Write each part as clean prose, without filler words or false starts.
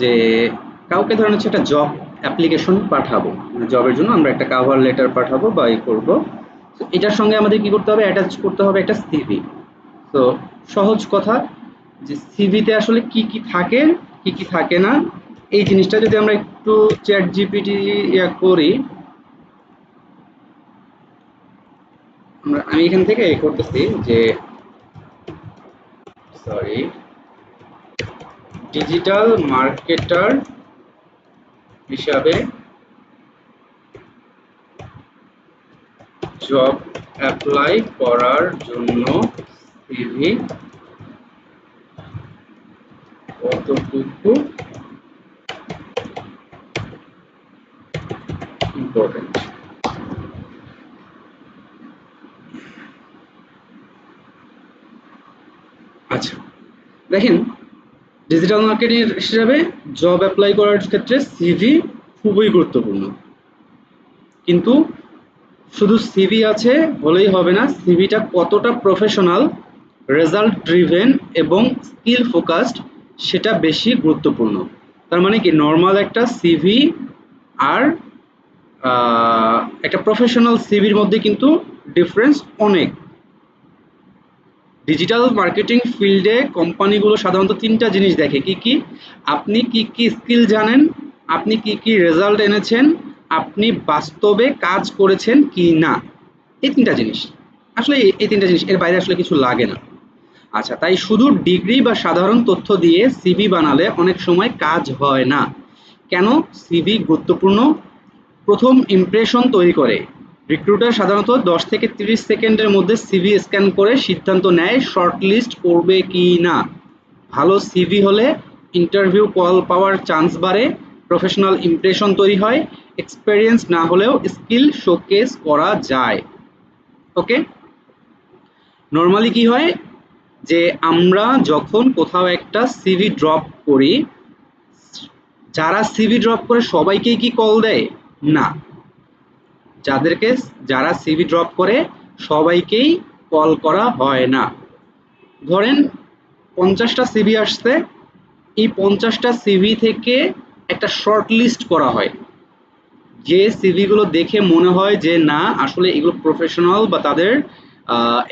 যে কাউকে ধরেন হচ্ছে একটা জব অ্যাপ্লিকেশন পাঠাবো, জবের জন্য আমরা একটা কভার লেটার পাঠাবো বা করবো। তো এটার সঙ্গে আমাদের কি করতে হবে, অ্যাটাচ করতে হবে একটা সিভি। তো সহজ কথা, যে সিভিতে আসলে কি কি থাকে, কি কি থাকে না, এই জিনিসটা যদি আমরা একটু চ্যাট জিপিটি করি, আমি এখান থেকে করতেছি যে সরি, ডিজিটাল মার্কেটার হিসাবে জব অ্যাপ্লাই করার জন্য সিভি কতটুকু ইম্পর্টেন্ট। আচ্ছা, দেখেন, ডিজিটাল মার্কেটিং হিসাবে জব অ্যাপ্লাই করার ক্ষেত্রে সিভি খুবই গুরুত্বপূর্ণ। কিন্তু শুধু সিভি আছে হলেই হবে না, সিভিটা কতটা প্রফেশনাল, রেজাল্ট ড্রিভেন এবং স্কিল ফোকাসড সেটা বেশি গুরুত্বপূর্ণ। তার মানে কি, নর্মাল একটা সিভি আর একটা প্রফেশনাল সিভির মধ্যে কিন্তু ডিফারেন্স অনেক। ডিজিটাল মার্কেটিং ফিল্ডে কোম্পানিগুলো সাধারণত তিনটা জিনিস দেখে। কি কি? আপনি কি কি স্কিল জানেন, আপনি কি কি রেজাল্ট এনেছেন, আপনি বাস্তবে কাজ করেছেন কি না। এই তিনটা জিনিস, আসলে এই তিনটা জিনিস, এর বাইরে আসলে কিছু লাগে না। আচ্ছা, তাই শুধু ডিগ্রি বা সাধারণ তথ্য দিয়ে সিভি বানালে অনেক সময় কাজ হয় না। কেন সিভি গুরুত্বপূর্ণ? প্রথম ইমপ্রেশন তৈরি করে। রিক্রুটার সাধারণত 10 থেকে 30 সেকেন্ডের মধ্যে সিভি স্ক্যান করে সিদ্ধান্ত নেয় শর্টলিস্ট করবে কি না। ভালো সিভি হলে ইন্টারভিউ কল পাওয়ার চান্স বাড়ে, প্রফেশনাল ইমপ্রেশন তৈরি হয়, এক্সপেরিয়েন্স না হলেও স্কিল শোকেস করা যায়। ওকে, নর্মালি কি হয়, যে আমরা যখন কোথাও একটা সিভি ড্রপ করি, যারা সিভি ড্রপ করে সবাইকেই কি কল দেয়? না। যাদেরকে, যারা সিভি ড্রপ করে সবাইকেই কল করা হয় না। ধরেন 50টা সিভি আসছে, এই 50টা সিভি থেকে একটা শর্ট লিস্ট করা হয়। যে সিভিগুলো দেখে মনে হয় যে না আসলে এগুলো প্রফেশনাল, বা তাদের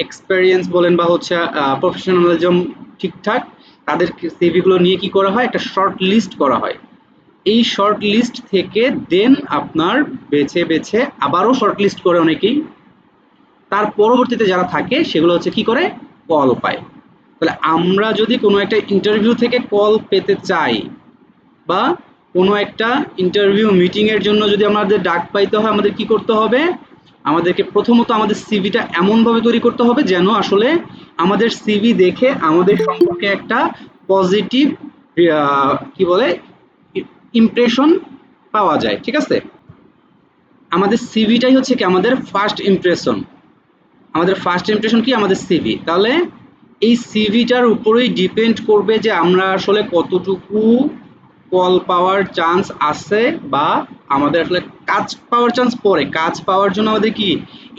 এক্সপেরিয়েন্স বলেন বা হচ্ছে প্রফেশনালিজম ঠিকঠাক, তাদের সিভিগুলো নিয়ে কি করা হয়, একটা শর্ট লিস্ট করা হয়। এই শর্ট লিস্ট থেকে দেন আপনার বেছে বেছে আবারও শর্ট লিস্ট করে অনেকেই, তার পরবর্তীতে যারা থাকে সেগুলো হচ্ছে কি করে, কল পায়। তাহলে আমরা যদি কোনো একটা ইন্টারভিউ থেকে কল পেতে চাই, বা কোনো একটা ইন্টারভিউ মিটিং এর জন্য যদি আমাদের ডাক পাইতে হয়, আমাদের কি করতে হবে, আমাদেরকে প্রথমত আমাদের সিভিটা এমনভাবে তৈরি করতে হবে যেন আসলে আমাদের সিভি দেখে আমাদের সম্পর্কে একটা পজিটিভ কি বলে ইমপ্রেশন পাওয়া যায়। ঠিক আছে, আমাদের সিভিটাই হচ্ছে কি আমাদের ফার্স্ট ইমপ্রেশন। আমাদের ফার্স্ট ইমপ্রেশন কি, আমাদের সিভি। তাহলে এই সিভিটার উপরেই ডিপেন্ড করবে যে আমরা আসলে কতটুকু কল পাওয়ার চান্স আছে, বা আমাদের আসলে কাজ পাওয়ার চান্স পরে। কাজ পাওয়ার জন্য আমাদের কি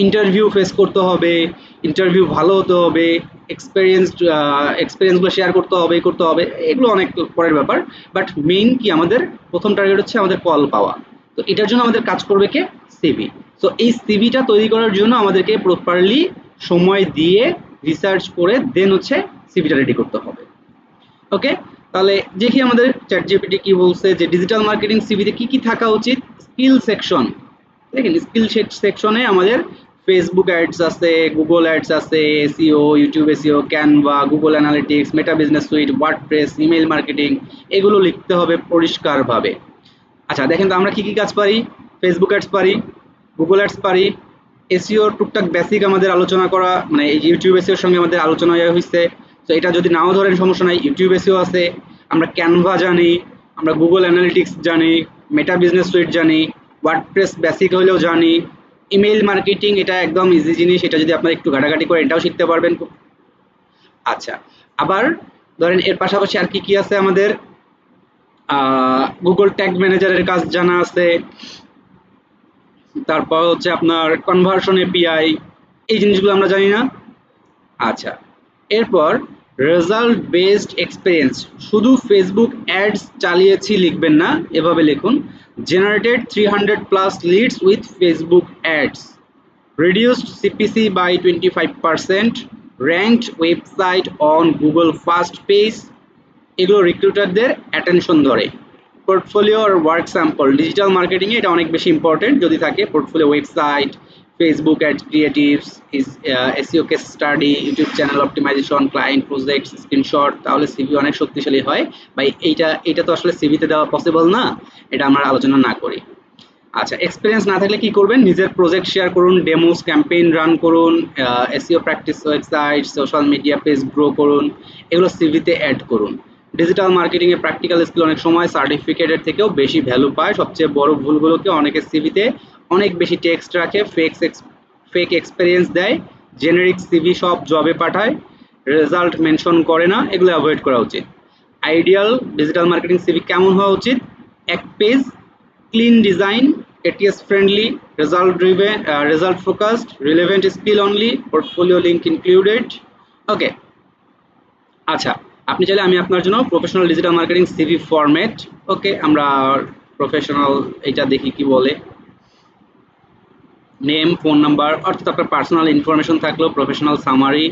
ইন্টারভিউ ফেস করতে হবে, ইন্টারভিউ ভালো হতে হবে, এক্সপিরিয়েন্সগুলো শেয়ার করতে হবে, এগুলো অনেক পরের ব্যাপার। বাট মেইন কি, আমাদের প্রথম টার্গেট হচ্ছে আমাদের কল পাওয়া। তো এটার জন্য আমাদের কাজ করবে কে, সিভি। তো এই সিভিটা তৈরি করার জন্য আমাদেরকে প্রপারলি সময় দিয়ে রিসার্চ করে দেন হচ্ছে সিভিটা রেডি করতে হবে। ওকে, তাহলে দেখি আমাদের চ্যাট জিপিটি কি বলছে, যে ডিজিটাল মার্কেটিং সিভিতে কি কি থাকা উচিত। স্কিল সেকশন, দেখেন স্কিল সেকশনে আমাদের ফেসবুক অ্যাডস আছে, গুগল অ্যাডস আছে, SEO, YouTube SEO, Canva, Google analytics, মেটা business suite, WordPress, email marketing, এগুলো লিখতে হবে পরিষ্কারভাবে। আচ্ছা দেখেন তো আমরা কি কি কাজ পারি। ফেসবুক অ্যাডস পারি, গুগল অ্যাডস পারি, এসইও টুকটাক বেসিক আমাদের আলোচনা করা, মানে এই ইউটিউব এসইওর সঙ্গে আমাদের আলোচনা হয়েছে। তো এটা যদি নাও ধরেন সমস্যা নাই, ইউটিউব এসইও আছে, আমরা ক্যানভা জানি, আমরা গুগল অ্যানালিটিক্স জানি, মেটা বিজনেস সুইট জানি, ওয়ার্ডপ্রেস বেসিক হলেও জানি, ইমেইল মার্কেটিং এটা একদম ইজি জিনিস, এটা যদি আপনারা একটু ঘাটাঘাটি করে এটাও শিখতে পারবেন খুব। আচ্ছা, আবার ধরেন এর পাশাপাশি আর কি কি আছে আমাদের, গুগল ট্যাগ ম্যানেজারের কাজ জানা আছে, তারপর হচ্ছে আপনার কনভার্সন এপিআই, এই জিনিসগুলো আমরা জানি না। আচ্ছা, এরপর রেজাল্ট বেসড এক্সপিরিয়েন্স, শুধু ফেসবুক অ্যাডস চালিয়েছি লিখবেন না, এভাবে লিখুন generated 300 plus leads with Facebook ads, reduced CPC by 25%, ranked website on Google First Page, এগুলো রিক্রুটারদের অ্যাটেনশন ধরে। পোর্টফোলিও আর ওয়ার্ক স্যাম্পল, ডিজিটাল মার্কেটিংয়ে এটা অনেক বেশি ইম্পর্টেন্ট, যদি থাকে portfolio, website, Facebook ad creatives, SEO case study, YouTube channel optimization, client project, screenshot, তাহলে সিভি অনেক শক্তিশালী হয়। বা এইটা তো আসলে সিভিতে দেওয়া পসিবল না, এটা আমরা আলোচনা না করি। আচ্ছা, এক্সপিরিয়েন্স না থাকলে কি করবেন, নিজের প্রজেক্ট শেয়ার করুন, ডেমোস ক্যাম্পেইন রান করুন, SEO practice, website, social media page grow করুন, এগুলো সিভিতে অ্যাড করুন। Digital marketing a practical skill অনেক সময় সার্টিফিকেটের থেকেও বেশি ভ্যালু পায়। সবচেয়ে বড় ভুলগুলোকে অনেকে সিভিতে অনেক বেশি টেক্সট রাখে, ফেক এক্সপিরিয়েন্স দেয়, জেনেরিক সিভি সব জবে পাঠায়, রেজাল্ট মেনশন করে না, এগুলো অ্যাভয়েড করা উচিত। আইডিয়াল ডিজিটাল মার্কেটিং সিভি কেমন হওয়া উচিত, এক page, clean design, ATS friendly, result driven, result focused, relevant skill only, portfolio link included. Okay, আচ্ছা, আপনি চাইলে আমি আপনার জন্য professional digital marketing CV format, okay, আমরা প্রফেশনাল এটা দেখি কি বলে। নেম, ফোন নাম্বার, অর্থাৎ আপনার পার্সোনাল ইনফরমেশন থাকলো, প্রফেশনাল সামারি,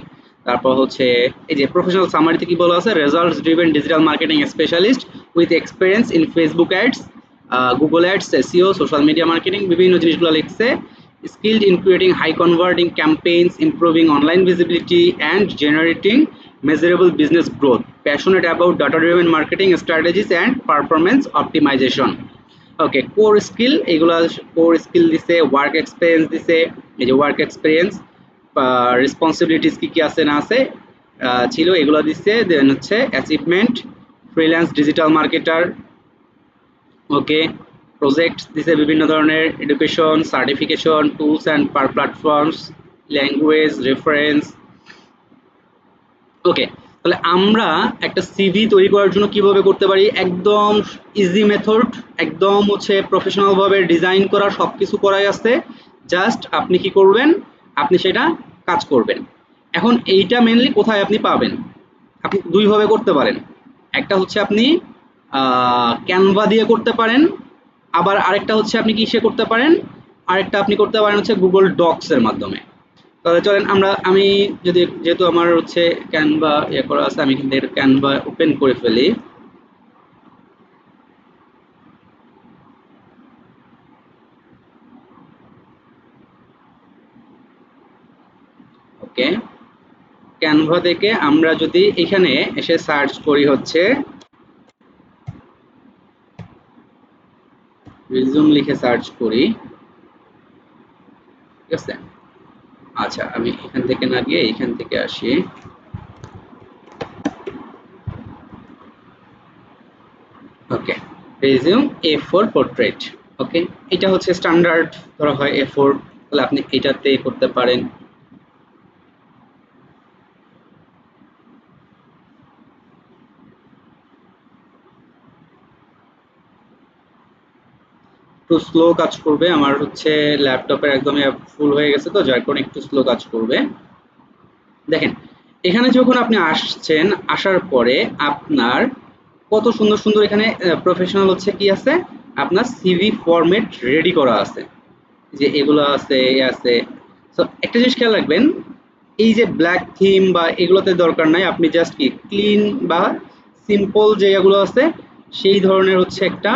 তারপর হচ্ছে এই যে প্রফেশনাল সামারিতে কি বলা আছে, results driven digital marketing specialist with experience in Facebook ads, Google ads, SEO, social media marketing, বিভিন্ন জিনিসগুলো লিখছে। Skilled in creating high converting campaigns, improving online visibility and generating measurable business growth, passionate about data driven marketing strategies and performance optimization. Okay, core skill, এগুলো core skill দিছে, work experience দিছে, এই যে work experience, responsibilities কি কি আছে না আছে ছিল এগুলো দিচ্ছে। দেন হচ্ছে achievement, freelance digital marketer, okay, project দিছে বিভিন্ন ধরনের, education, certification, tools and per platforms, language, reference. Okay, তাহলে আমরা একটা সিভি তৈরি করার জন্য কিভাবে করতে পারি, একদম ইজি মেথড, একদম হচ্ছে প্রফেশনাল ভাবে ডিজাইন করা, সবকিছু করাই আছে, জাস্ট আপনি কি করবেন, আপনি সেটা কাজ করবেন। এখন এইটা মেনলি কোথায় আপনি পাবেন, আপনি দুইভাবে করতে পারেন, একটা হচ্ছে আপনি ক্যানভা দিয়ে করতে পারেন, আবার আরেকটা হচ্ছে আপনি কিসে করতে পারেন, আরেকটা আপনি করতে পারেন হচ্ছে গুগল ডক্স এর মাধ্যমে। তাহলে চলেন আমি যদি, যেহেতু আমার হচ্ছে ক্যানভা ইয়ে করা আছে, আমি কিন্তু ক্যানভা ওপেন করে ফেলি। ওকে, ক্যানভা থেকে আমরা যদি এখানে এসে সার্চ করি হচ্ছে রিজুম লিখে সার্চ করি, ঠিক আছে। আচ্ছা, আমি এখান থেকে না গিয়ে এখান থেকে আসি। ওকে, রিজিউম A4 পোর্ট্রেট, ওকে, এটা হচ্ছে স্ট্যান্ডার্ড ধরা হয় A4, তাহলে আপনি এটাতে করতে পারেন। একটু স্লো কাজ করবে, আমার হচ্ছে ল্যাপটপের একদমই ফুল হয়ে গেছে, তো যার কারণে একটু স্লো কাজ করবে। দেখেন, এখানে যখন আপনি আসছেন, আসার পরে আপনার কত সুন্দর সুন্দর এখানে প্রফেশনাল হচ্ছে কি আছে, আপনার সিভি ফরম্যাট রেডি করা আছে, যে এগুলো আছে, এ আছে। সো একটা জিনিস খেয়াল রাখবেন, এই যে ব্ল্যাক থিম বা এগুলোতে দরকার নাই, আপনি জাস্ট কি ক্লিন বা সিম্পল যেগুলো আছে সেই ধরনের হচ্ছে একটা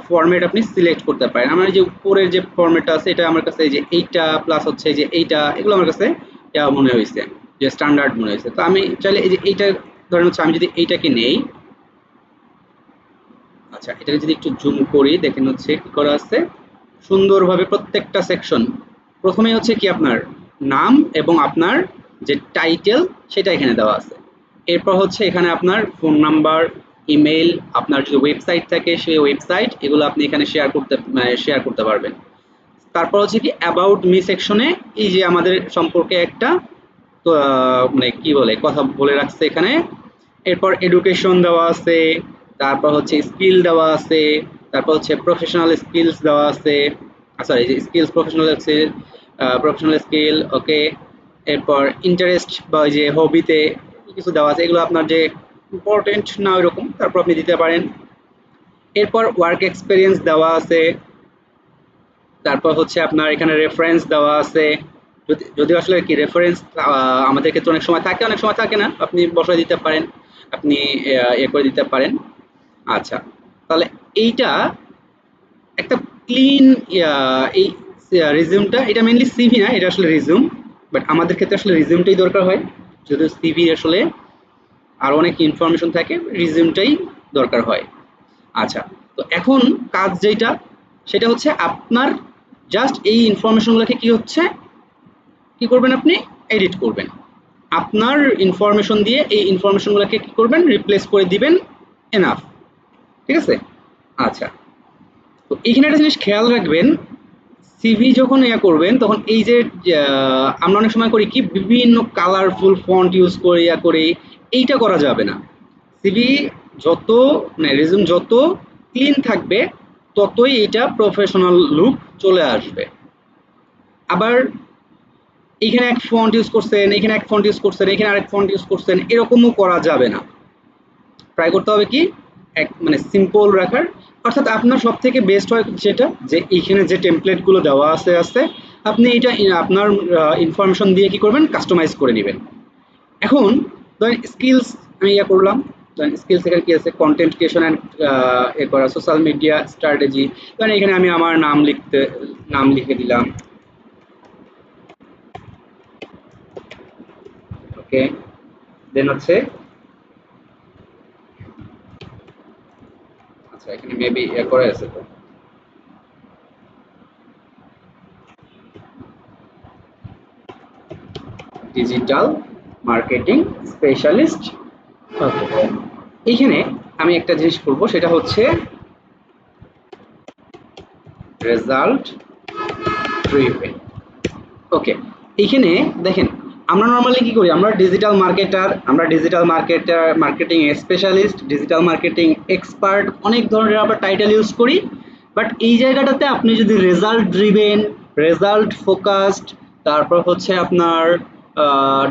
ফরম্যাট আপনি সিলেক্ট করতে পারেন। আমার যে উপরের যে ফরম্যাটটা আছে, এটা আমার কাছে এই যে এইটা প্লাস হচ্ছে যে এইটা, এগুলো আমার কাছে মনে হয়েছে যে স্ট্যান্ডার্ড মনে হয়েছে। তো আমি চাইলে এই যে এইটা ধরেন হচ্ছে, আমি যদি এইটাকে নেই, আচ্ছা এটাকে যদি একটু জুম করি, দেখেন হচ্ছে কি করা আছে, সুন্দরভাবে প্রত্যেকটা সেকশন, প্রথমে হচ্ছে কি আপনার নাম এবং আপনার যে টাইটেল সেটা এখানে দেওয়া আছে। এরপর হচ্ছে এখানে আপনার ফোন নাম্বার, ইমেইল, আপনার যদি ওয়েবসাইট থাকে সেই ওয়েবসাইট, এগুলো আপনি এখানে শেয়ার করতে পারবেন। তারপর হচ্ছে কি অ্যাবাউট মি সেকশনে এই যে আমাদের সম্পর্কে একটা তো মানে কি বলে কথা বলে রাখছে এখানে। এরপর এডুকেশন দেওয়া আছে, তারপর হচ্ছে স্কিল দেওয়া আছে, তারপর হচ্ছে প্রফেশনাল স্কিলস দেওয়া আছে, সরি যে স্কিলস প্রফেশনাল আছে, প্রফেশনাল স্কিল, ওকে। এরপর ইন্টারেস্ট বা ওই যে হবিতে কিছু দেওয়া আছে, এগুলো আপনার যে ইম্পর্টেন্ট না ওইরকম, তারপর আপনি দিতে পারেন। এরপর ওয়ার্ক এক্সপিরিয়েন্স দেওয়া আছে, তারপর হচ্ছে আপনার এখানে রেফারেন্স দেওয়া আছে। যদি আসলে কি রেফারেন্স আমাদের ক্ষেত্রে অনেক সময় থাকে, অনেক সময় থাকে না, আপনি বসায় দিতে পারেন, আপনি করে দিতে পারেন। আচ্ছা, তাহলে এইটা একটা ক্লিন এই রিজিউমটা, এটা মেইনলি সিভি না, এটা আসলে রিজিউম, বাট আমাদের ক্ষেত্রে আসলে রিজিউমটাই দরকার হয়, যদিও সিভি আসলে আরো অনেক ইনফরমেশন থাকে, রিজিউমটাই দরকার হয়। আচ্ছা, তো এখন কাজ যেটা, সেটা হচ্ছে আপনার জাস্ট এই ইনফরমেশনগুলোকে কি হচ্ছে কি করবেন, আপনি এডিট করবেন, আপনার ইনফরমেশন দিয়ে এই ইনফরমেশনগুলোকে কি করবেন, রিপ্লেস করে দিবেন, এনাফ। ঠিক আছে? আচ্ছা, তো এইখানে একটা জিনিস খেয়াল রাখবেন, সিভি যখন করবেন তখন এই যে আমরা অনেক সময় করি কি বিভিন্ন কালারফুল ফন্ট ইউজ করে করে, এইটা করা যাবে না। সিভি যত মানে রেজুম যত ক্লিন থাকবে ততই এটা প্রফেশনাল লুক চলে আসবে। আবার এইখানে এক ফন্ট ইউজ করছেন, এখানে এক ফন্ট ইউজ করছেন, এখানে আরেক ফন্ট ইউজ করছেন, এরকমও করা যাবে না। ট্রাই করতে হবে কি এক মানে সিম্পল রাখার। অর্থাৎ আপনার সব থেকে বেস্ট হয় যেটা, যে এইখানে যে টেমপ্লেটগুলো দেওয়া আছে আপনি এটা আপনার ইনফরমেশন দিয়ে কি করবেন, কাস্টমাইজ করে নেবেন। এখন ধরেন স্কিলস আমি করলাম, ধরেন স্কিলস এখানে কি আছে, কন্টেন্ট ক্রিয়েশন অ্যান্ড করা, সোশ্যাল মিডিয়া স্ট্র্যাটেজি। ধরেন এখানে আমি আমার নাম লিখে দিলাম, ওকে। দেন হচ্ছে আচ্ছা এখানে মেবি করে আছে তো, ডিজিটাল মার্কেটিং স্পেশালিস্ট। ওকে, এইখানে আমি একটা জিনিস করব, সেটা হচ্ছে রেজাল্ট ড্রিভেন। ওকে, এইখানে দেখেন আমরা নর্মালি কি করি, আমরা digital marketing specialist, digital marketing expert, অনেক ধরনের আবার টাইটেল ইউজ করি। বাট এই জায়গাটাতে আপনি যদি রেজাল্ট ড্রিভেন, রেজাল্ট ফোকাসড, তারপর হচ্ছে আপনার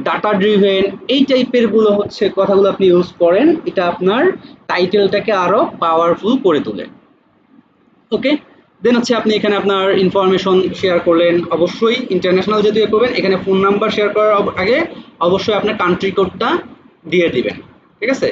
ডাটা ড্রিভেন, এই টাইপের গুলো হচ্ছে কথাগুলো আপনি ইউজ করেন, এটা আপনার টাইটেলটাকে আরো পাওয়ারফুল করে তোলে। ওকে, দেন হচ্ছে আপনি এখানে আপনার ইনফরমেশন শেয়ার করলেন, অবশ্যই ইন্টারন্যাশনাল যেহেতু করবেন, এখানে ফোন নাম্বার শেয়ার করার আগে অবশ্যই আপনার কান্ট্রি কোডটা দিয়ে দিবেন। ঠিক আছে?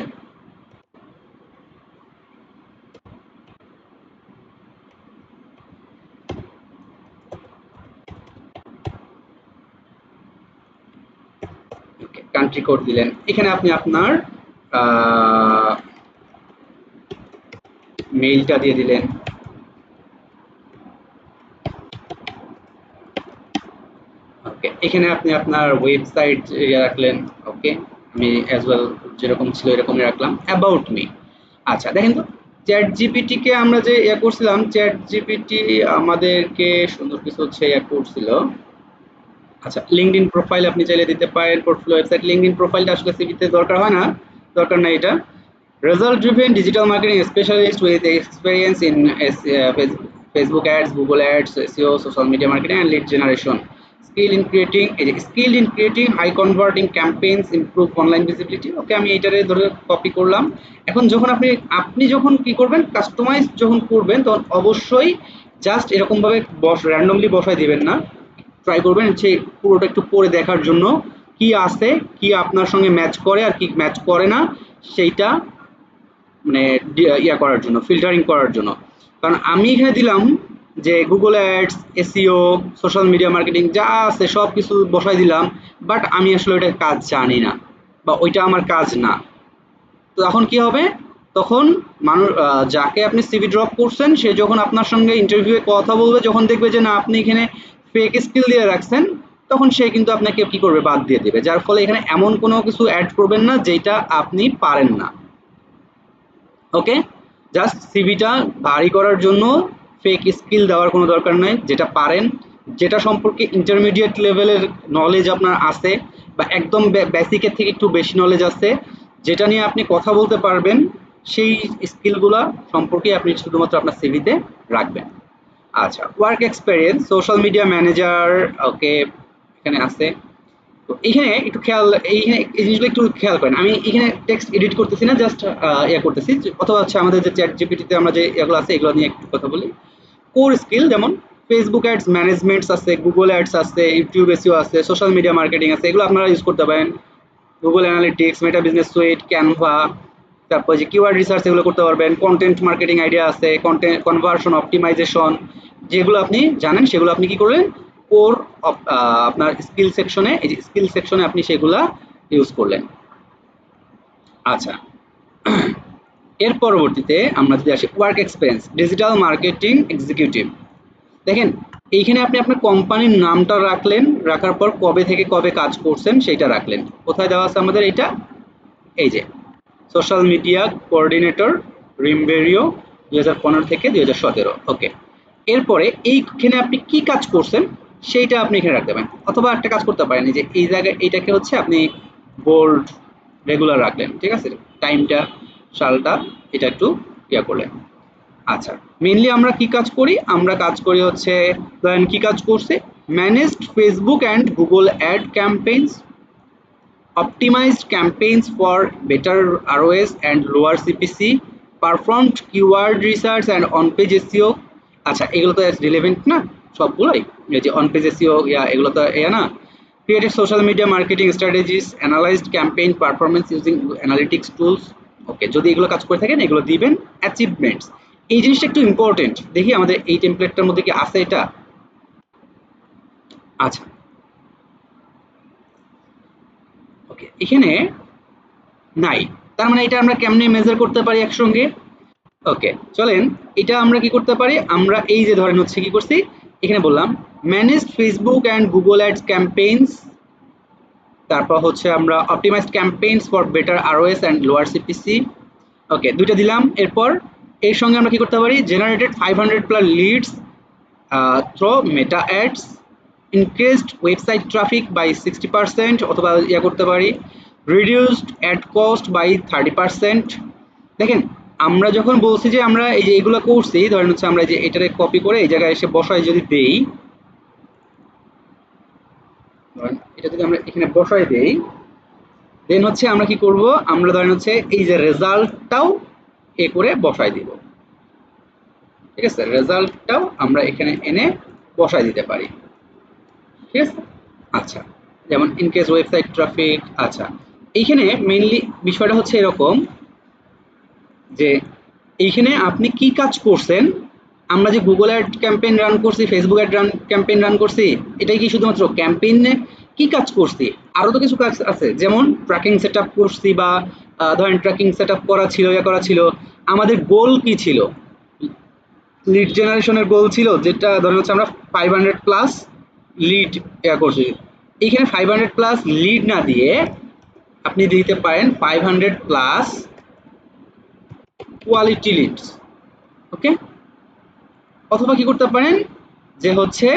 কান্ট্রি কোড দিলেন, এখানে আপনি আপনার মেইলটা দিয়ে দিলেন। ওকে, এখানে আপনি আপনার ওয়েবসাইট রাখলেন। ওকে, আমি অ্যাজ ওয়েল যেরকম ছিল এরকমই রাখলাম, অ্যাবাউট মি। আচ্ছা দেখেন তো, চ্যাট জিপিটি কে আমরা যে করছিলাম, চ্যাট জিপিটি আমাদেরকে সুন্দর কিছু হচ্ছে করছিল। আচ্ছা, লিঙ্কডইন প্রোফাইল আপনি চাইলে দিতে পারেন, পোর্টফোলিও ওয়েবসাইট। লিঙ্কডইন প্রোফাইলটা আসলে সিভিতে দরকার হয় না, দরকার নাই এটা। Result driven digital marketing specialist with experience in Facebook ads, Google ads, SEO, social media marketing and lead generation. Skill in creating high converting campaigns, improve online visibility. Okay, আমি এইটারে ধরে কপি করলাম। এখন যখন আপনি আপনি যখন কি করবেন, কাস্টমাইজ যখন করবেন, তখন অবশ্যই জাস্ট এরকম ভাবে র্যান্ডমলি বসায় দিবেন না, ট্রাই করবেন হচ্ছে পুরোটা একটু পড়ে দেখার জন্য, কি আছে, কি আপনার সঙ্গে ম্যাচ করে আর কি ম্যাচ করে না, সেইটা মানে করার জন্য, ফিল্টারিং করার জন্য। কারণ আমি এখানে দিলাম যে Google ads, SEO, social media marketing যা আছে সব কিছু বসাই দিলাম, বাট আমি আসলে ওইটার কাজ জানি না বা ওইটা আমার কাজ না। তো তখন কি হবে, তখন মানুষ যাকে আপনি সিভি ড্রপ করছেন, সে যখন আপনার সঙ্গে ইন্টারভিউয়ে কথা বলবে, যখন দেখবে যে না আপনি এখানে ফেক স্কিল দিয়ে রাখছেন, তখন সে কিন্তু আপনাকে কি করবে, বাদ দিয়ে দেবে। যার ফলে এখানে এমন কোনো কিছু অ্যাড করবেন না যেটা আপনি পারেন না। ওকে, জাস্ট সিভিটা ভারী করার জন্য ফেক স্কিল দেওয়ার কোনো দরকার নাই, যেটা পারেন, যেটা সম্পর্কে ইন্টারমিডিয়েট লেভেলের নলেজ আপনার আছে, বা একদম বেসিকের থেকে একটু বেশি নলেজ আছে, যেটা নিয়ে আপনি কথা বলতে পারবেন, সেই স্কিলগুলা সম্পর্কে আপনি শুধুমাত্র আপনার সিভিতে রাখবেন। আচ্ছা, work experience social media manager, okay এখানে আছে। তো এখানে একটু খেয়াল, এইখানে এই জিনিসগুলো একটু খেয়াল করেন। আমি এখানে টেক্সট এডিট করতেছি না, জাস্ট ইয়া করতেছি, অথবা হচ্ছে আমাদের যে চ্যাট জিপিটিতে আমরা যে এগুলো আছে এগুলো নিয়ে একটু কথা বলি। কোর স্কিল যেমন ফেসবুক অ্যাডস ম্যানেজমেন্টস আছে, গুগল অ্যাডস আছে, ইউটিউব এসইও আছে, সোশ্যাল মিডিয়া মার্কেটিং আছে, এগুলো আপনারা ইউজ করতে পারেন। গুগল অ্যানালিটিক্স, মেটা বিজনেস সুইট, ক্যানভা, তারপর যে কিওয়ার্ড রিসার্চ এগুলো করতে পারবেন। কন্টেন্ট মার্কেটিং আইডিয়া আছে, কন্টেন্ট কনভার্সন অপটিমাইজেশন, যেগুলো আপনি জানেন সেগুলো আপনি কি করলেন, কোর আপনার স্কিল সেকশনে, এই যে স্কিল সেকশনে আপনি সেগুলা ইউজ করলেন। আচ্ছা, এর পরবর্তীতে আমরা যদি আসি work experience, digital marketing executive. দেখেন এইখানে আপনি আপনার কোম্পানির নামটা রাখলেন, রাখার পর কবে থেকে কবে কাজ করছেন সেটা রাখলেন। কোথায় দেওয়া আছে আমাদের এইটা, এই যে সোশ্যাল মিডিয়া কোঅর্ডিনেটর রিমবেরিও 2015 থেকে 2017। ওকে, এরপরে এইখানে আপনি কি কাজ করছেন সেইটা আপনি এখানে রাখতে পারেন, অথবা একটা কাজ করতে পারেন যে এই জায়গায় এইটাকে হচ্ছে আপনি বোল্ড রেগুলার রাখলেন, ঠিক আছে, টাইমটা সালটা এটা একটু ইয়া করলেন। আচ্ছা, মেইনলি আমরা কি কাজ করি, আমরা কাজ করি হচ্ছে ধরেন কি কাজ করছে, managed Facebook and Google ad campaigns, optimized campaigns for better ROS and lower CPC, performed keyword research and on-page SEO। আচ্ছা, এগুলো তো রিলেভেন্ট না সবগুলোই, এই যে on-page SEO ইয়া এগুলো তো ইয়া না। Created social media marketing strategies, analyzed campaign performance using analytics tools। ওকে, যদি এগুলো কাজ করে থাকেন এগুলো দিবেন। অ্যাচিভমেন্টস, এই জিনিসটা একটু ইম্পর্টেন্ট, দেখি আমাদের এই টেমপ্লেটটার মধ্যে কি আছে এটা। আচ্ছা, ওকে, এখানে নাই, তার মানে এটা আমরা কেমনে মেজার করতে পারি একসঙ্গে। ওকে, চলেন এটা আমরা কি করতে পারি, আমরা এই যে ধরেন হচ্ছে কি করছি, এখানে বললাম managed Facebook and Google ads campaigns, তারপর হচ্ছে আমরা optimized campaigns for better ROS and lower CPC. Okay, দুইটা দিলাম। এরপর এর সঙ্গে আমরা কি করতে পারি, generated 500 plus leads through Meta ads, increased website traffic by 60%, অথবা ইয়া করতে পারি রিডিউসড অ্যাড কস্ট বাই 30%। দেখেন আমরা যখন বলছি যে আমরা এই যে এগুলো করছি, ধরেন হচ্ছে আমরা যে এটারে কপি করে এই জায়গায় এসে বসায় যদি দেই, এটা যদি আমরা এখানে বসায় দেই, দেন হচ্ছে আমরা কি করব, আমরা ধরেন হচ্ছে এই যে রেজাল্টটাও এ করে বসায় দিব, ঠিক আছে, রেজাল্টটাও আমরা এখানে এনে বসায় দিতে পারি, ঠিক আছে। আচ্ছা, যেমন ইনকেস ওয়েবসাইট ট্রাফিক। আচ্ছা, এইখানে মেইনলি বিষয়টা হচ্ছে এরকম যে এইখানে আপনি কি কাজ করছেন, আমরা যে গুগল অ্যাড ক্যাম্পেইন রান করছি, ফেসবুক অ্যাড ক্যাম্পেইন রান করছি, এটাই কি শুধুমাত্র ক্যাম্পেইনে কি কাজ করছি, আরও তো কিছু কাজ আছে, যেমন ট্র্যাকিং সেট আপ করছি, বা ধরেন ট্র্যাকিং সেট আপ করা ছিল, ইয়া করা ছিল, আমাদের গোল কি ছিল, লিড জেনারেশনের গোল ছিল, যেটা ধরেন হচ্ছে আমরা 500 প্লাস লিড ইয়া করছি। এইখানে 500 প্লাস লিড না দিয়ে আপনি দিতে পারেন 500 প্লাস কোয়ালিটি লিডস। ওকে, অথবা কি করতে পারেন যে হচ্ছে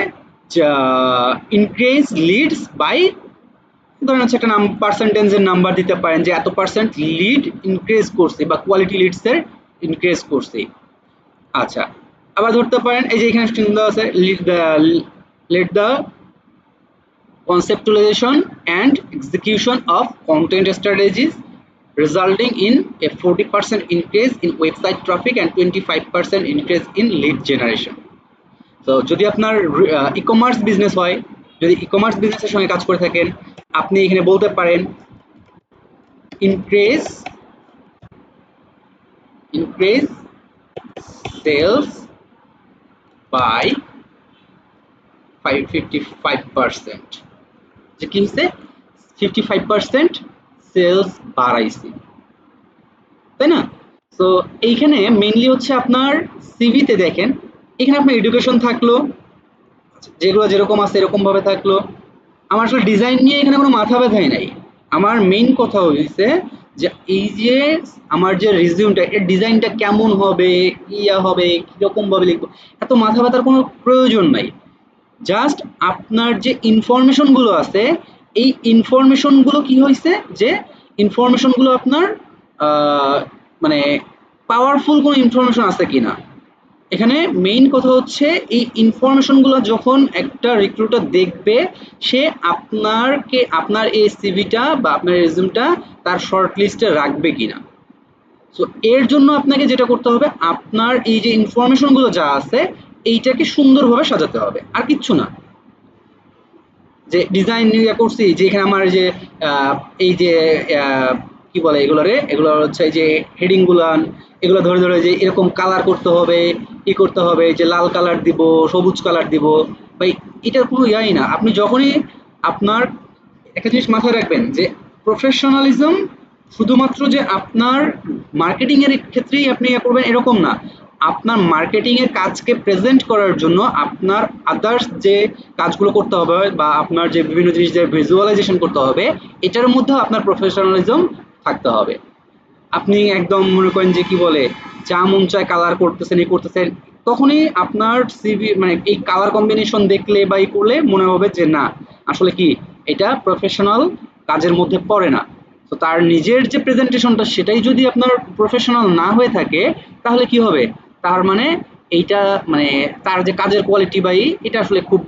ইনক্রিজ লিডস বাই, ধরেন হচ্ছে একটা পার্সেন্টেজের নাম্বার দিতে পারেন যে এত পার্সেন্ট লিড ইনক্রিজ করছে বা কোয়ালিটি লিডসের ইনক্রিজ করছে। আচ্ছা, আবার ধরতে পারেন এই যে এখানে স্ট্রিং দেওয়া আছে, let the conceptualization and execution of content strategies resulting in a 40% increase in website traffic and 25% increase in lead generation। তো যদি আপনার ই-কমার্স বিজনেস হয়, যদি ই-কমার্স বিজনেসের সঙ্গে কাজ করে থাকেন, আপনি এখানে বলতে পারেন increase sales by 55%, যে কি হচ্ছে 55% সেলস বাড়াইছি, তাই না। তো এইখানে মেইনলি হচ্ছে আপনার সিভিতে দেখেন, এখানে আপনার এডুকেশন থাকলো, যেগুলো যেরকম আছে এরকম ভাবে থাকলো। আমার আসলে ডিজাইন নিয়ে এখানে কোনো মাথা ব্যথাই নাই, আমার মেইন কথা হয়েছে যে এই যে আমার যে রিজিউমটা এর ডিজাইনটা কেমন হবে, ইয়া হবে, কিরকম ভাবে লিখবো, এত মাথা ব্যথার কোনো প্রয়োজন নাই। জাস্ট আপনার যে ইনফরমেশনগুলো আছে, এই ইনফরমেশনগুলো কি হয়েছে, যে ইনফরমেশনগুলো আপনার মানে পাওয়ারফুল কোনো ইনফরমেশন আছে কিনা, এখানে মেইন কথা হচ্ছে এই ইনফরমেশনগুলো যখন একটা রিক্রুটার দেখবে, সে আপনার এই সিভিটা বা আপনার রেজিউমটা তার শর্ট লিস্টে রাখবে কিনা। সো এর জন্য আপনাকে যেটা করতে হবে, আপনার এই যে ইনফরমেশনগুলো যা আছে এইটাকে সুন্দরভাবে সাজাতে হবে, আর কিচ্ছু না। যে ডিজাইন ইয়ে করছি, যে এখানে আমার যে আহ, এই যে আহ, কি বলে এগুলোরে, এগুলো হচ্ছে এই যে হেডিং গুলান, এগুলো ধরে ধরে যে এরকম কালার করতে হবে, ই করতে হবে, যে লাল কালার দিব, সবুজ কালার দিব, ভাই এটার কোনো ইয়াই না। আপনি যখনই আপনার একটা জিনিস মাথায় রাখবেন যে প্রফেশনালিজম শুধুমাত্র যে আপনার মার্কেটিং এর ক্ষেত্রেই আপনি ইয়ে করবেন এরকম না। আপনার মার্কেটিং এর কাজকে প্রেজেন্ট করার জন্য আপনার আদার্স যে কাজগুলো করতে হবে বা আপনার যে বিভিন্ন জিনিস যে ভিজুয়ালাইজেশন করতে হবে, এটার মধ্যেও আপনার প্রফেশনালিজম থাকতে হবে। আপনি একদম মনে করেন যে কি বলে যা মন চায় কালার করতেছেন, এই করতেছেন, তখনই আপনার সিভি মানে এই কালার কম্বিনেশন দেখলে বা ই করলে মনে হবে যে না, আসলে কি এটা প্রফেশনাল কাজের মধ্যে পড়ে না। তো তার নিজের যে প্রেজেন্টেশনটা সেটাই যদি আপনার প্রফেশনাল না হয়ে থাকে, তাহলে কি হবে, তার মানে এইটা মানে তার যে কাজের কোয়ালিটি বা এটা আসলে খুব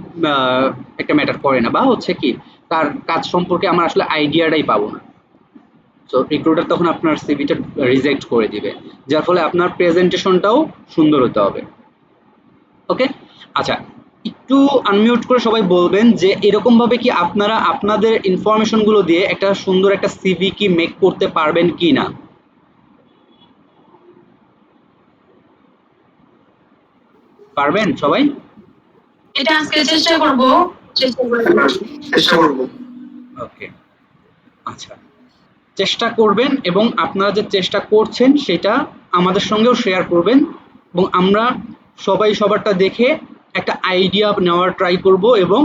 একটা ম্যাটার করে না, বা হচ্ছে কি তার কাজ সম্পর্কে আমরা আসলে আইডিয়াটাই পাবো না। সো রিক্রুটার তখন আপনার সিভিটা রিজেক্ট করে দিবে, যার ফলে আপনার প্রেজেন্টেশনটাও সুন্দর হতে হবে। ওকে, আচ্ছা, একটু আনমিউট করে সবাই বলবেন যে এরকম ভাবে কি আপনারা আপনাদের ইনফরমেশন গুলো দিয়ে একটা সুন্দর একটা সিভি কি মেক করতে পারবেন কি না। পারবেন সবাই? এটা আজকে চেষ্টা করব। চেষ্টা করব। চেষ্টা করব। ওকে, আচ্ছা, চেষ্টা করবেন এবং আপনারা যে চেষ্টা করছেন সেটা আমাদের সঙ্গেও শেয়ার করবেন, এবং আমরা সবাই সবারটা দেখে একটা আইডিয়া নেওয়ার ট্রাই করব এবং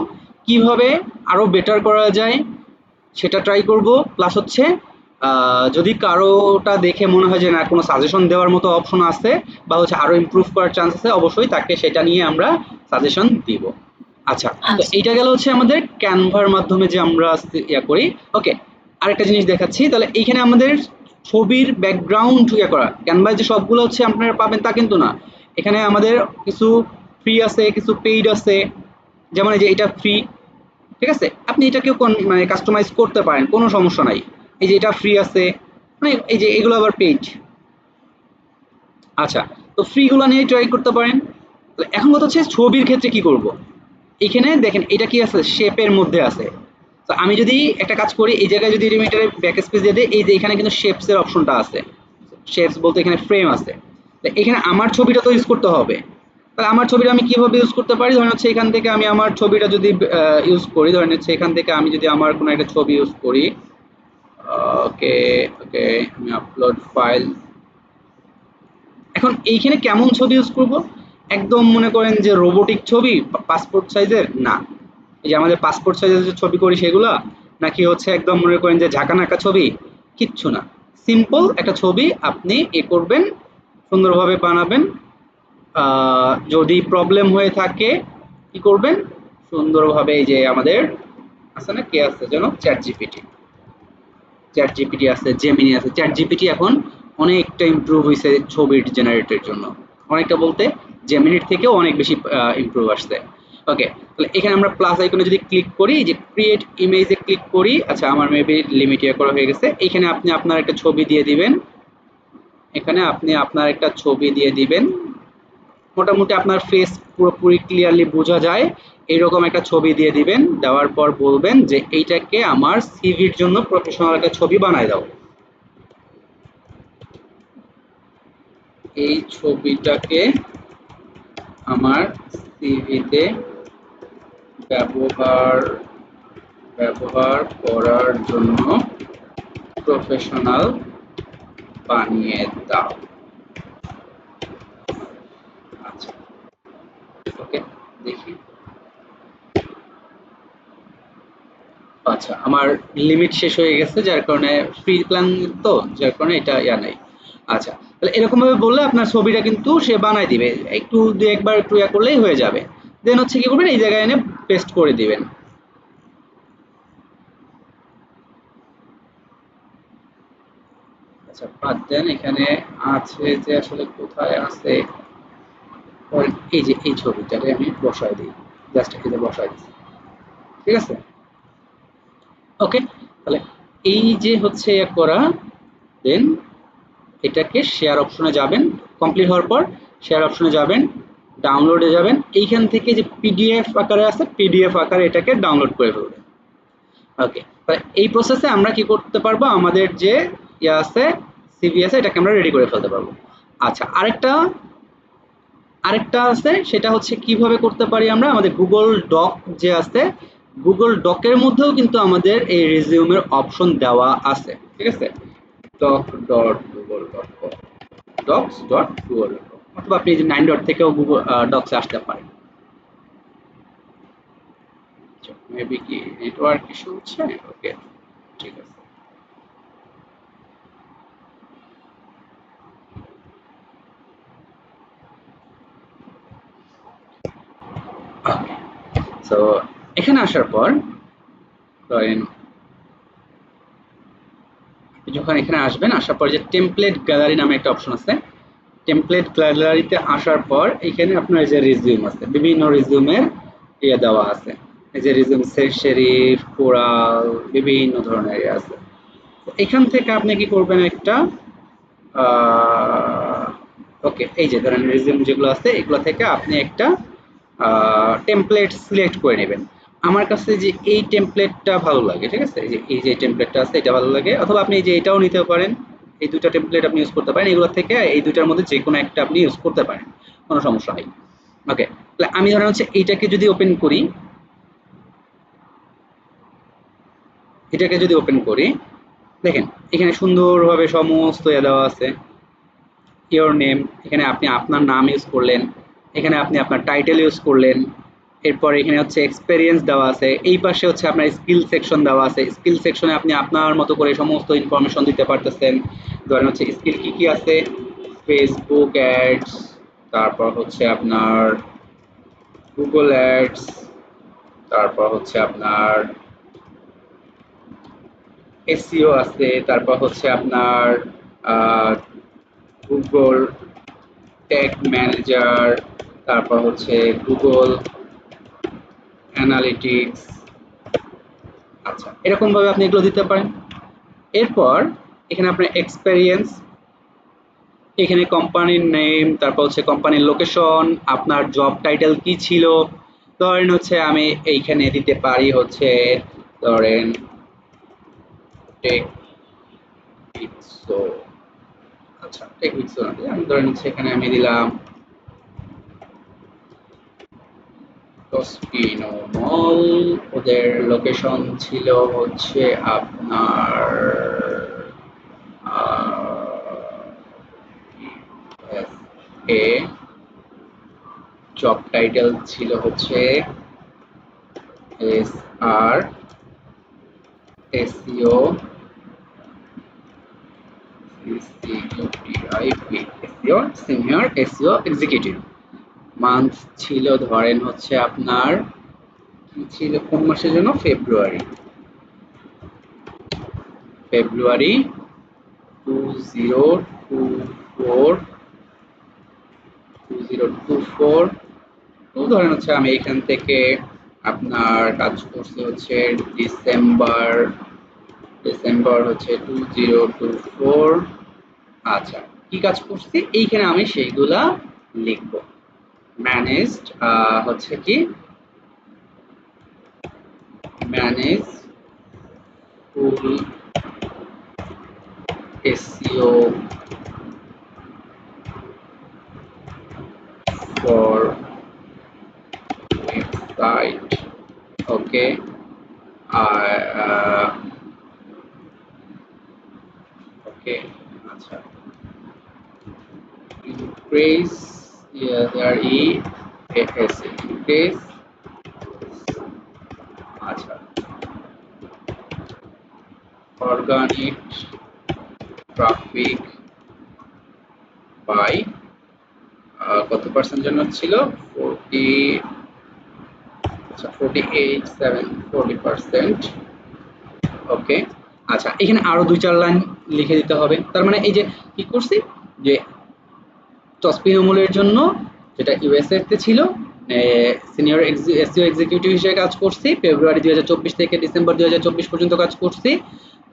কিভাবে আরো বেটার করা যায় সেটা ট্রাই করব। প্লাস হচ্ছে যদি কারোটা দেখে মনে হয় যে না কোনো সাজেশন দেওয়ার মতো অপশন আছে বা হচ্ছে আরো ইমপ্রুভ করার চান্স আছে, অবশ্যই তাকে সেটা নিয়ে আমরা সাজেশন দিব। আচ্ছা, তো আচ্ছা। এইটা গেল হচ্ছে আমাদের ক্যানভার মাধ্যমে যে আমরা ইয়া করি। ওকে, আরেকটা জিনিস দেখাচ্ছি, তাহলে এইখানে আমাদের ছবির ব্যাকগ্রাউন্ড ইয়া করা, ক্যানভায় যে সবগুলো হচ্ছে আপনারা পাবেন তা কিন্তু না। এখানে আমাদের কিছু ফ্রি আছে, কিছু পেইড আছে। যেমন এই যে এটা ফ্রি, ঠিক আছে, আপনি এটাকেও মানে কাস্টমাইজ করতে পারেন, কোনো সমস্যা নাই। এই যে এটা ফ্রি আছে, মানে এই যে এগুলো আবার পেইড। আচ্ছা, তো ফ্রি গুলো নিয়ে ট্রাই করতে পারেন। তো এখন কথা হচ্ছে ছবির ক্ষেত্রে কি করব। এখানে দেখেন এটা কি আছে, শেপের মধ্যে আছে। তো আমি যদি একটা কাজ করি, এই জায়গায় যদি রিমিটারে ব্যাক স্পেস দিয়ে দিই, এই যে এখানে কিন্তু শেপস এর অপশনটা আছে। শেপস বলতে এখানে ফ্রেম আছে। তো এখানে আমার ছবিটা তো ইউজ করতে হবে। তাহলে আমার ছবিটা আমি কিভাবে ইউজ করতে পারি, ধরেন হচ্ছে এখান থেকে আমি আমার ছবিটা যদি ইউজ করি, ধরেন হচ্ছে এখান থেকে আমি যদি আমার কোনো একটা ছবি ইউজ করি। ওকে, ওকে, আমি আপলোড ফাইল। এখন এইখানে কেমন ছবি ইউজ করব, একদম মনে করেন যে রোবোটিক ছবি, পাসপোর্ট সাইজের না, এই যে আমাদের পাসপোর্ট সাইজের যে ছবি করি সেগুলা, নাকি হচ্ছে একদম মনে করেন যে ঝাঁকানাকা ছবি, কিচ্ছু না। সিম্পল একটা ছবি আপনি এ করবেন, সুন্দরভাবে বানাবেন। যদি প্রবলেম হয়ে থাকে কি করবেন, সুন্দরভাবে এই যে আমাদের আছে না, কে আছে যেন, চ্যাট জিপিটি, চ্যাট জিপিটি আছে, জেমিনি আছে। চ্যাট জিপিটি এখন অনেকটা ইমপ্রুভ হয়েছে ছবির জেনারেটের জন্য, অনেকটা বলতে জেমিনির থেকেও অনেক বেশি ইমপ্রুভ আসছে। ওকে, তাহলে এখানে আমরা প্লাস আইকনে যদি ক্লিক করি, যে ক্রিয়েট ইমেজে ক্লিক করি, আচ্ছা আমার মেবি লিমিট ইয়ে করা হয়ে গেছে, এখানে আপনি আপনার একটা ছবি দিয়ে দিবেন। এখানে আপনি আপনার একটা ছবি দিয়ে দিবেন, মোটামুটি আপনার ফেস পুরোপুরি ক্লিয়ারলি বোঝা যায় এইরকম একটা ছবি দিয়ে দিবেন। দেওয়ার পর বলবেন যে এইটাকে আমার সিভির জন্য প্রফেশনাল একটা ছবি বানায় দাও। এই ছবিটাকে আমার সিভিতে ব্যবহার ব্যবহার করার জন্য প্রফেশনাল বানিয়ে দাও। আচ্ছা, ওকে, দেখি। আচ্ছা, আমার লিমিট শেষ হয়ে গেছে, যার কারণে ফ্রি প্ল্যান, তো যার কারণে এটা ইয়া নাই। আচ্ছা, তাহলে এরকম ভাবে বললে আপনার ছবিটা কিন্তু সে বানায় দিবে, একটু দু একবার একটু ইয়া করলেই হয়ে যাবে। দেন হচ্ছে কি করবেন, এই জায়গায় এনে পেস্ট করে দিবেন। আচ্ছা, বাদ দেন, এখানে আছে যে আসলে কোথায় আছে, ধরেন এই যে এই ছবিটারে আমি বসায় দিই, জাস্ট এই যে বসায় দিচ্ছি, ঠিক আছে? ওকে, তাহলে এই যে হচ্ছে করা, দেন এটাকে শেয়ার অপশনে যাবেন, কমপ্লিট হওয়ার পর শেয়ার অপশনে যাবেন, ডাউনলোডে যাবেন, এইখান থেকে যে পিডিএফ আকারে আছে পিডিএফ আকারে এটাকে ডাউনলোড করে ফেলবেন। ওকে, তাহলে এই প্রসেসে আমরা কি করতে পারবো, আমাদের যে ইয়ে আছে সিভি আছে এটাকে আমরা রেডি করে ফেলতে পারবো। আচ্ছা, আরেকটা আরেকটা আছে, সেটা হচ্ছে কিভাবে করতে পারি আমরা, আমাদের গুগল ডক যে আছে, গুগল ডকের মধ্যেও কিন্তু আমাদের এই রেজিউমের অপশন দেওয়া আছে, ঠিক আছে? Doc dot Google dot com, docs dot Google dot com, অথবা আপনি যে 9 ডট থেকেও গুগল ডকসে আসতে পারেন। মেবি কি নেটওয়ার্ক ইস্যু হচ্ছে? ওকে, ঠিক আছে। ওকে, সো এখানে আসার পর ধরেন আপনি যখন এখানে আসবেন, আসার পর যে টেমপ্লেট গ্যালারি নামে একটা অপশন আছে, টেমপ্লেট গ্যালারিতে আসার পর এখানে আপনার যে রিজিউম আছে, বিভিন্ন রিজিউমের ইয়ে দেওয়া আছে, এই যে রিজিউম শেরিফ, কোরাল, বিভিন্ন ধরনের ইয়ে আছে। এখান থেকে আপনি কি করবেন, একটা ওকে, এই যে ধরেন রিজিউম যেগুলো আছে এগুলো থেকে আপনি একটা টেমপ্লেট সিলেক্ট করে নেবেন। আমার কাছে যে এই টেমপ্লেটটা ভালো লাগে, ঠিক আছে, এই যে টেমপ্লেটটা আছে এটা ভালো লাগে, অথবা আপনি এই যে এটাও নিতে পারেন, এই দুটা টেমপ্লেট আপনি ইউজ করতে পারেন, এগুলো থেকে এই দুটার মধ্যে যে কোনো একটা আপনি ইউজ করতে পারেন, কোনো সমস্যা নেই। ওকে, তাহলে আমি ধরেন হচ্ছে এইটাকে যদি ওপেন করি, এটাকে যদি ওপেন করি, দেখেন এখানে সুন্দরভাবে সমস্ত ইয়ে দেওয়া আছে, ইওর নেম, এখানে আপনি আপনার নাম ইউজ করলেন, এখানে আপনি আপনার টাইটেল ইউজ করলেন, এরপর এখানে হচ্ছে এক্সপেরিয়েন্স দেওয়া আছে, এই পাশে হচ্ছে আপনার স্কিল সেকশন দেওয়া আছে, স্কিল সেকশনে আপনি আপনার মতো করে সমস্ত ইনফরমেশন দিতে পারতেছেন। ধরেন হচ্ছে স্কিল কি কি আছে, ফেসবুক অ্যাডস, তারপর হচ্ছে আপনার গুগল অ্যাডস, তারপর হচ্ছে আপনার এসইও আছে, তারপর হচ্ছে আপনার গুগল ট্যাগ ম্যানেজার, তারপর হচ্ছে গুগল অ্যানালিটিক্স। আচ্ছা, এরকম ভাবে আপনি এগুলো দিতে পারেন। এরপর এখানে আপনার এক্সপেরিয়েন্স, এখানে কোম্পানির নেম, তারপর হচ্ছে কোম্পানির লোকেশন, আপনার জব টাইটেল কি ছিল, ধরেন হচ্ছে আমি এইখানে দিতে পারি হচ্ছে, ধরেন টেক উইথসো, আচ্ছা টেক উইথসো না দিয়ে আমি ধরেন হচ্ছে এখানে আমি দিলাম টস্কিনো মল, ওদের লোকেশন ছিল হচ্ছে আপনার এ, জব টাইটেল ছিল হচ্ছে এস আর এসইও সিইউটিআইপি, SEO senior SEO executive. Month ছিল ধরেন হচ্ছে আপনার কি ছিল, কোন মাসের জন্য, ফেব্রুয়ারি, ফেব্রুয়ারি 2024, 2024। তো ধরেন হচ্ছে আমি এখান থেকে আপনার কাজ করছি হচ্ছে ডিসেম্বর, ডিসেম্বর হচ্ছে 2024। আচ্ছা, কি কাজ করছি এইখানে আমি সেইগুলা লিখব। ম্যানেজড হচ্ছে কি, manage full SEO for website. Okay, okay, আচ্ছা, increase, yeah, there is increase, আচ্ছা, organic traffic by কত পার্সেন্ট জন্য ছিল, 40, আচ্ছা 48, 40%। ওকে, আচ্ছা, এখানে আরো 2-4 লাইন লিখে দিতে হবে। তার মানে এই যে কি করছি, যে টসপিনোমলের জন্য যেটা ইউএসএ তে ছিল। সিনিয়র এসইও এক্সিকিউটিভ হিসেবে কাজ করছি, ফেব্রুয়ারি 2024 থেকে ডিসেম্বর 2024 পর্যন্ত কাজ করছি।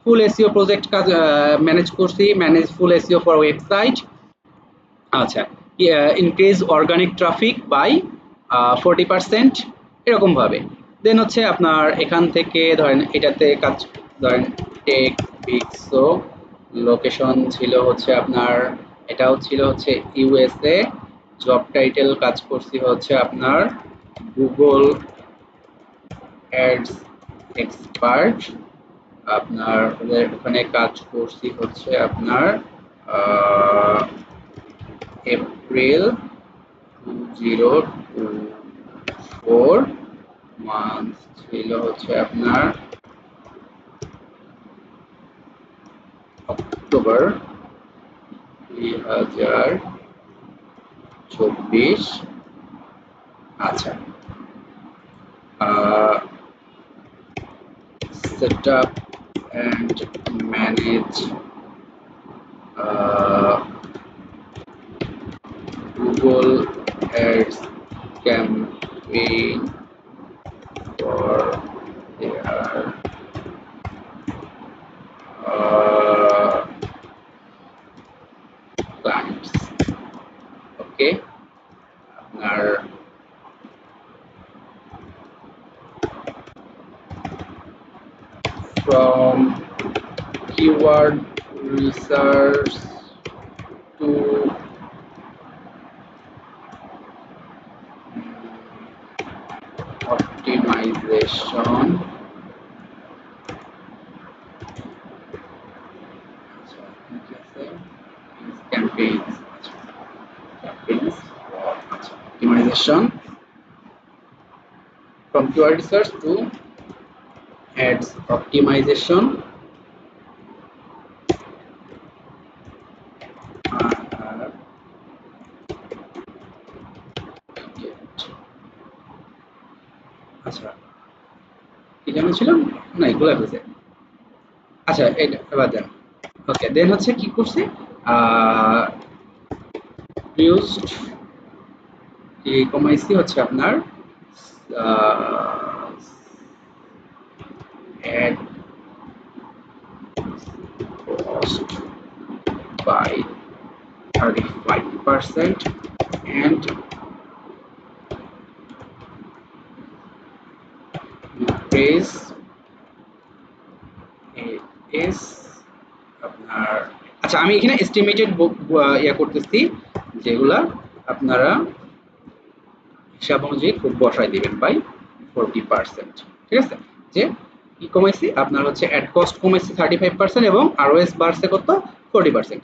ফুল এসইও প্রজেক্ট কাজ ম্যানেজ করছি, manage full SEO for website. আচ্ছা, ইনক্রিজ অর্গানিক ট্রাফিক বাই 40% এরকম ভাবে। দেন হচ্ছে আপনার এখান থেকে ধরেন এটাতে কাজ, ধরেন টেক পিক্সো, লোকেশন ছিল হচ্ছে আপনার, এটাও ছিল হচ্ছে ইউএসএ, জব টাইটেল কাজ করছি হচ্ছে আপনার গুগল অ্যাডস এক্সপার্ট, আপনার ওখানে কাজ করছি হচ্ছে আপনার এপ্রিল 2024, মান্থ ছিল হচ্ছে আপনার অক্টোবর 2024। আচ্ছা, set up and manage Google ads campaign for their clients. Okay, আপনার from keyword research to optimization. Campaigns optimization from keyword research to ads optimization. আচ্ছা, কি জানা ছিল না, এগুলো হয়েছে। আচ্ছা, এটা এবার দেন। ওকে, দেন হচ্ছে কি করছি, ইউজড কি কমাইছি হচ্ছে আপনার add cost by 35% and increase is আপনার, আচ্ছা আমি এখানে এস্টিমেটেড ইয়া করতেছি, যেগুলা আপনারা হিসাব অনুযায়ী খুব বসায় দিবেন বাই 40%। ঠিক আছে, যে কি কমাইছি আপনার হচ্ছে অ্যাড কস্ট কমাইছি 35% এবং আরওএস বাড়ছে কত 40%।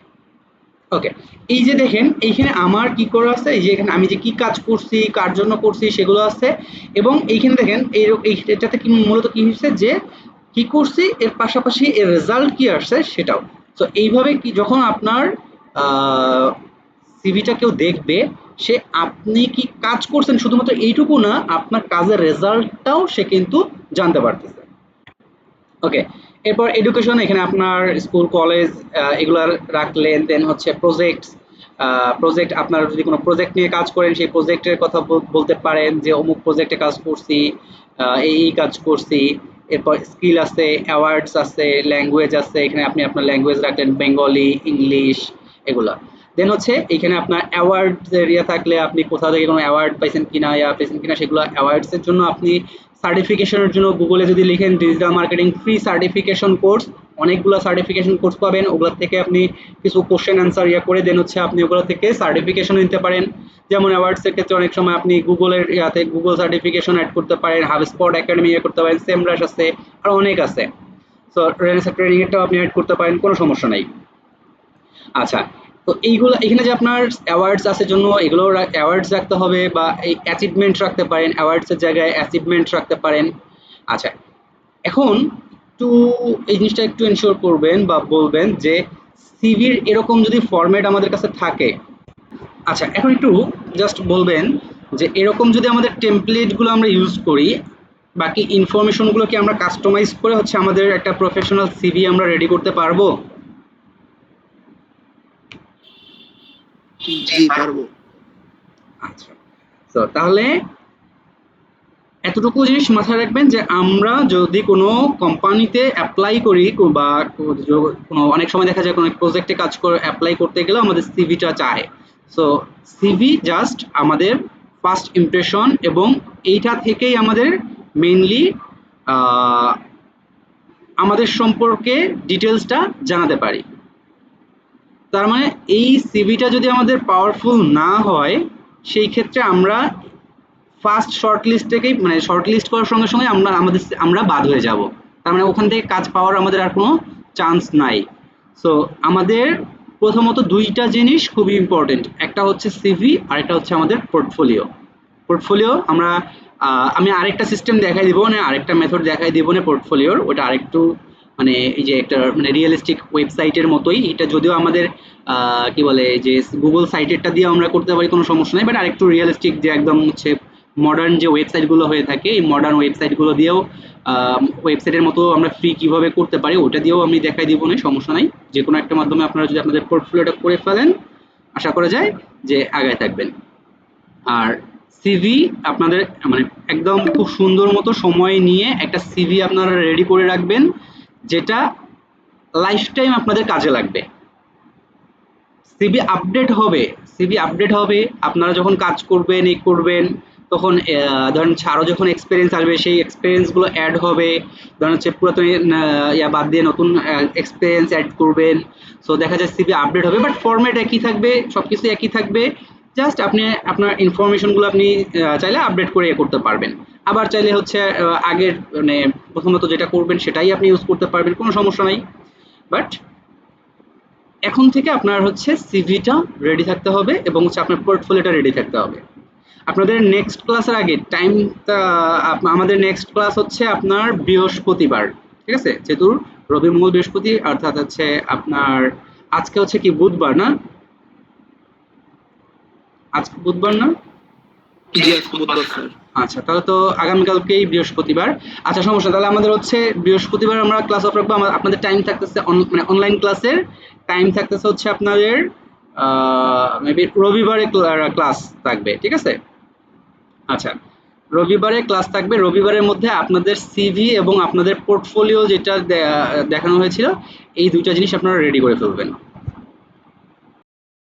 ওকে, এই যে দেখেন এইখানে আমার কি করা আছে, এই যে এখানে আমি যে কি কাজ করছি কার জন্য করছি সেগুলো আছে, এবং এইখানে দেখেন এটাতে কি মূলত কি হচ্ছে যে কি করছি এর পাশাপাশি এর রেজাল্ট কি আসছে সেটাও। তো এইভাবে কি যখন আপনার সিভিটা কেউ দেখবে, সে আপনি কি কাজ করছেন শুধুমাত্র এইটুকু না, আপনার কাজের রেজাল্টটাও সে কিন্তু জানতে পারতেছে। ওকে, এরপর এডুকেশন, এখানে আপনার স্কুল কলেজ এগুলো রাখলেন। দেন হচ্ছে প্রজেক্ট, প্রজেক্ট আপনার যদি কোনো প্রজেক্ট নিয়ে কাজ করেন সেই প্রজেক্টের কথা বলতে পারেন যে অমুক প্রজেক্টে কাজ করছি, এই কাজ করছি। এরপর স্কিল আছে, অ্যাওয়ার্ডস আছে, ল্যাঙ্গুয়েজ আছে, এখানে আপনি আপনার ল্যাঙ্গুয়েজ রাখলেন বেঙ্গলি, ইংলিশ এগুলা। দেন হচ্ছে এখানে আপনার অ্যাওয়ার্ড এরিয়া থাকলে আপনি কোথা থেকে কোনো অ্যাওয়ার্ড পাইছেন কিনা সেগুলো অ্যাওয়ার্ডস এর জন্য আপনি সার্টিফিকেশনের জন্য গুগলে যদি লিখেন digital marketing free certification course, অনেকগুলো সার্টিফিকেশন কোর্স পাবেন, ওগুলো থেকে আপনি কিছু কোশ্চেন অ্যান্সার ইয়া করে দেন হচ্ছে আপনি ওগুলো থেকে সার্টিফিকেশন নিতে পারেন। যেমন অ্যাওয়ার্ডস এর ক্ষেত্রে অনেক সময় আপনি গুগলের ইয়াতে গুগল সার্টিফিকেশন অ্যাড করতে পারেন, হাবস্পট একাডেমি ইয়ে করতে পারেন, সেমরাশ আছে, আর অনেক আছে। সো রেনেসা ট্রেনিং এরটাও আপনি অ্যাড করতে পারেন, কোনো সমস্যা নাই। আচ্ছা, তো এইগুলো এখানে যে আপনার অ্যাওয়ার্ডস আছে জন্য এগুলো অ্যাওয়ার্ডস রাখতে হবে, বা এই অ্যাচিভমেন্ট রাখতে পারেন, অ্যাওয়ার্ডস এর জায়গায় অ্যাচিভমেন্ট রাখতে পারেন। আচ্ছা, এখন একটু এই জিনিসটা একটু এনশিওর করবেন বা বলবেন যে সিভির এরকম যদি ফরম্যাট আমাদের কাছে থাকে। আচ্ছা, এখন একটু জাস্ট বলবেন যে এরকম যদি আমাদের টেমপ্লেটগুলো আমরা ইউজ করি, বাকি ইনফরমেশনগুলো কি আমরা কাস্টমাইজ করে হচ্ছে আমাদের একটা প্রফেশনাল সিভি আমরা রেডি করতে পারবো? জি পারবো। আচ্ছা, তো তাহলে এতটুকু জিনিস মাথায় রাখবেন যে আমরা যদি কোনো কোম্পানিতে অ্যাপ্লাই করি বা কোনো অনেক সময় দেখা যায় কোনো প্রজেক্টে কাজ করে অ্যাপ্লাই করতে গেলেও আমাদের সিভিটা চায়। সো সিভি জাস্ট আমাদের ফার্স্ট ইমপ্রেশন, এবং এইটা থেকেই আমাদের মেইনলি আমাদের সম্পর্কে ডিটেলসটা জানাতে পারি। তার মানে এই সিভিটা যদি আমাদের পাওয়ারফুল না হয়, সেই ক্ষেত্রে আমরা ফার্স্ট শর্ট লিস্ট থেকেই, মানে শর্ট লিস্ট করার সঙ্গে সঙ্গে আমরা বাদ হয়ে যাব। তার মানে ওখান থেকে কাজ পাওয়ার আমাদের আর কোনো চান্স নাই। সো আমাদের প্রথমত দুইটা জিনিস খুবই ইম্পর্টেন্ট, একটা হচ্ছে সিভি আর একটা হচ্ছে আমাদের পোর্টফোলিও। পোর্টফোলিও আমি আরেকটা সিস্টেম দেখাই দিব, মানে আরেকটা মেথড দেখাই দিব না পোর্টফোলিওর, ওটা আরেকটু মানে এই যে একটা মানে রিয়েলিস্টিক ওয়েবসাইটের মতোই, এটা যদিও আমাদের কি বলে যে গুগল সাইটেরটা দিয়ে আমরা করতে পারি, কোনো সমস্যা নেই, বাট আরেকটু রিয়েলিস্টিক যে একদম হচ্ছে মডার্ন যে ওয়েবসাইটগুলো হয়ে থাকে, এই মডার্ন ওয়েবসাইটগুলো দিয়েও ওয়েবসাইটের মতো আমরা ফ্রি কিভাবে করতে পারি ওটা দিয়েও আমি দেখাই দিব না, সমস্যা নাই। যে কোনো একটা মাধ্যমে আপনারা যদি আপনাদের পোর্টফোলিওটা করে ফেলেন, আশা করা যায় যে আগায় থাকবেন। আর সিভি আপনাদের মানে একদম খুব সুন্দর মতো সময় নিয়ে একটা সিভি আপনারা রেডি করে রাখবেন, যেটা লাইফ টাইম আপনাদের কাজে লাগবে। সিভি আপডেট হবে আপনারা যখন কাজ করবেন করবেন, তখন ধরেন আরো যখন এক্সপিরিয়েন্স আসবে সেই এক্সপিরিয়েন্স গুলো অ্যাড হবে। ধরেন হচ্ছে পুরাতন ইয়া বাদ দিয়ে নতুন এক্সপিরিয়েন্স অ্যাড করবেন। সো দেখা যায় সিভি আপডেট হবে, বাট ফরম্যাট একই থাকবে, সবকিছু একই থাকবে। জাস্ট আপনি আপনার ইনফরমেশনগুলো আপনি চাইলে আপডেট করে করতে পারবেন। আবার চাইলে হচ্ছে আগের মানে প্রথমত যেটা করবেন সেটাই আপনি ইউজ করতে পারবেন, কোনো সমস্যা নাই। বাট এখন থেকে আপনার হচ্ছে সিভিটা রেডি থাকতে হবে এবং হচ্ছে আপনার পোর্টফোলিওটা রেডি থাকতে হবে। আপনাদের নেক্সট ক্লাসের আগে টাইমটা, আমাদের নেক্সট ক্লাস হচ্ছে আপনার বৃহস্পতিবার, ঠিক আছে? যেহেতু রবি মঙ্গল বৃহস্পতি, অর্থাৎ হচ্ছে আপনার আজকে হচ্ছে কি বুধবার না? আজকে বুধবার না? জি আজকে বুধবার স্যার। আচ্ছা, তাহলে তো আগামীকালকেই বৃহস্পতিবার। আচ্ছা, সমস্যা, তাহলে আমাদের হচ্ছে বৃহস্পতিবার আমরা ক্লাস অফ রাখবো। আপনাদের টাইম থাকতেছে মানে অনলাইন ক্লাসের টাইম থাকতেছে হচ্ছে আপনাদের মেবি রবিবারে ক্লাস থাকবে, ঠিক আছে? আচ্ছা, রবিবারে ক্লাস থাকবে। রবিবারের মধ্যে আপনাদের সিভি এবং আপনাদের পোর্টফোলিও যেটা দেখানো হয়েছিল, এই দুইটা জিনিস আপনারা রেডি করে ফেলবেন।